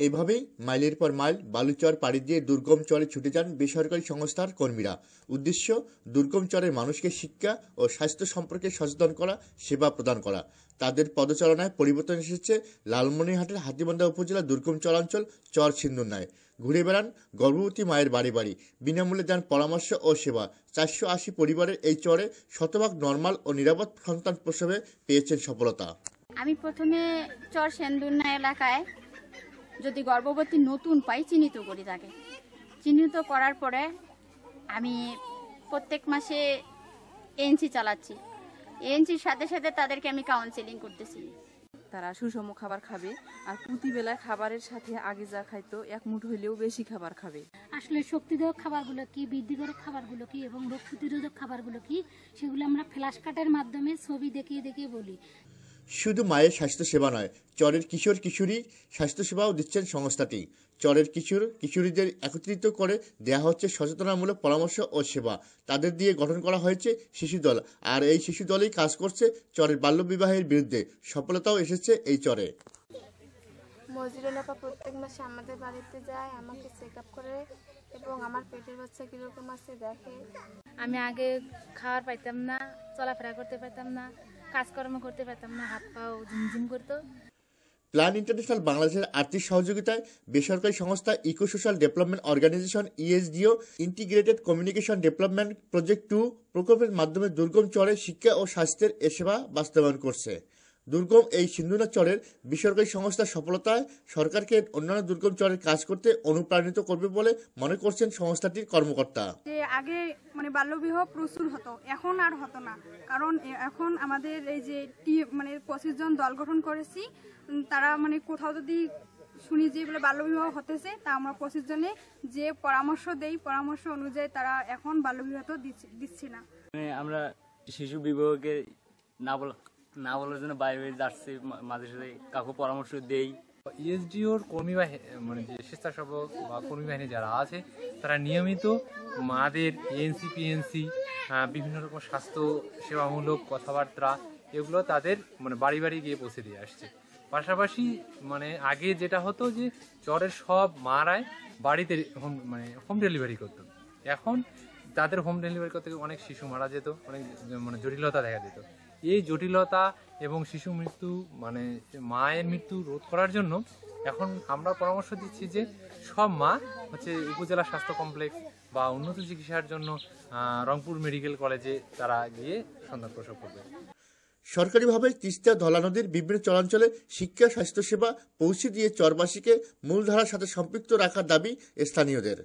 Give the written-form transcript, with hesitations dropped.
এভাবেই মাইলের পর মাইল বালুচর পাড়ি দিয়ে দুর্গম চরে ছুটে যান বেসরকারি সংস্থার কর্মীরা। উদ্দেশ্য দুর্গম চরের মানুষকে শিক্ষা ও স্বাস্থ্য সম্পর্কে সচেতন করা, সেবা প্রদান করা। তাদের পদচারণায় পরিবর্তন এসেছে লালমনিরহাটের হাতীবান্ধা উপজেলা দুর্গম চরাঞ্চল চর সিন্দুরনায়। ঘুরে বেড়ান গর্ভবতী মায়ের বাড়ি বাড়ি, বিনামূল্যে দেন পরামর্শ ও সেবা। 480 পরিবারের এই চরে শতভাগ নর্মাল ও নিরাপদ সন্তান প্রসবে পেয়েছেন সফলতা। আমি প্রথমে চর সিন্দুরনা এলাকায় যদি গর্ভবতী নতুন পাই চিহ্নিত করি, তাকে চিহ্নিত করার পরে আমি প্রত্যেক মাসে এএনসি চালাচ্ছি। এএনসির সাথে সাথে তাদেরকে আমি কাউন্সেলিং করতেছি। তারা সুষম খাবার খাবে, আর প্রতিবেলা খাবারের সাথে আগে যা খাইতো এক মুঠ হইলেও বেশি খাবার খাবে। আসলে শক্তিদায়ক খাবারগুলো কি, বৃদ্ধিকরক খাবারগুলো কি এবং রোগ প্রতিরোধক খাবারগুলো কি, সেগুলো আমরা ফ্ল্যাশ কার্ডের মাধ্যমে ছবি দেখিয়ে দেখিয়ে বলি। শুধু মায়ের স্বাস্থ্যসেবা নয়, চরের কিশোর কিশোরী স্বাস্থ্যসেবাও দিচ্ছেন সংস্থাটি। চরের কিশোর কিশোরীদের একত্রিত করে দেয়া হচ্ছে সচেতনামূলক পরামর্শ ও সেবা। তাদের দিয়ে গঠন করা হয়েছে শিশু দল, আর এই শিশু দলই কাজ করছে চরের বাল্যবিবাহের বিরুদ্ধে। সফলতাও এসেছে এই চরে। মজিরুল আপা প্রত্যেক মাসে আমাদের বাড়িতে যায়, আমাকে চেক আপ করে এবং আমার পেটের বাচ্চা কিরকম আছে দেখে। আমি আগে খাবার পাইতাম না, চলাফেরা করতে পারতাম না, কাজকর্ম করতে পারতাম না, হাত পাও ঝিমঝিম করতো। প্ল্যান ইন্টারন্যাশনাল বাংলাদেশের আর্থিক সহযোগিতায় বেসরকারি সংস্থা eco social development organization ESDO integrated communication development project 2 প্রকল্পের মাধ্যমে দুর্গম চরে শিক্ষা ও স্বাস্থ্যের সেবা বাস্তবায়ন করছে। দুর্গম এই সিন্দুরনা চরের বেসরকারি সংস্থার সফলতায় সরকারকে অন্যান্য দুর্গম চরের কাজ করতে অনুপ্রাণিত করবে বলে মনে করছেন সংস্থাটির কর্মকর্তা। যে আগে বাল্যবিবাহ প্রচুর হতো, এখন আর হতো না, কারণ এখন আমাদের এই যে 25 জন দল গঠন করেছি, তারা কোথাও যদি শুনি যে বাল্যবিবাহ হতেছে, তা আমরা 25 জনে যে পরামর্শ দেই, পরামর্শ অনুযায়ী তারা এখন বাল্যবিবাহ দিচ্ছি না। আমরা শিশু বিবাহকে না বলার জন্য বাইরে যাচ্ছি, মাঝে সাথে কাউকে পরামর্শ দেই। ইএসডিওর কর্মী যে স্বেচ্ছাসেবক বা কর্মী বাহিনী যারা আছে, তারা নিয়মিত মাদের এএনসি পিএনসি বিভিন্ন রকম স্বাস্থ্য সেবামূলক কথাবার্তা এগুলো তাদের বাড়ি বাড়ি গিয়ে পৌঁছে দিয়ে আসছে। পাশাপাশি আগে যেটা হতো যে চরের সব মারাই বাড়িতে হোম ডেলিভারি করতো, এখন তাদের হোম ডেলিভারি করতে অনেক শিশু মারা যেত, অনেক জটিলতা দেখা যেত। এই জটিলতা এবং শিশু মৃত্যু মায়ের মৃত্যু রোধ করার জন্য এখন আমরা পরামর্শ দিচ্ছি যে সব মা উপজেলা স্বাস্থ্য কমপ্লেক্স বা উন্নত চিকিৎসার জন্য রংপুর মেডিকেল কলেজে তারা গিয়ে সন্তান প্রসব করবে। সরকারিভাবে তিস্তা ধলা নদীর বিভিন্ন চরাঞ্চলে শিক্ষা স্বাস্থ্যসেবা পৌঁছে দিয়ে চরবাসীকে মূলধারার সাথে সম্পৃক্ত রাখার দাবি স্থানীয়দের।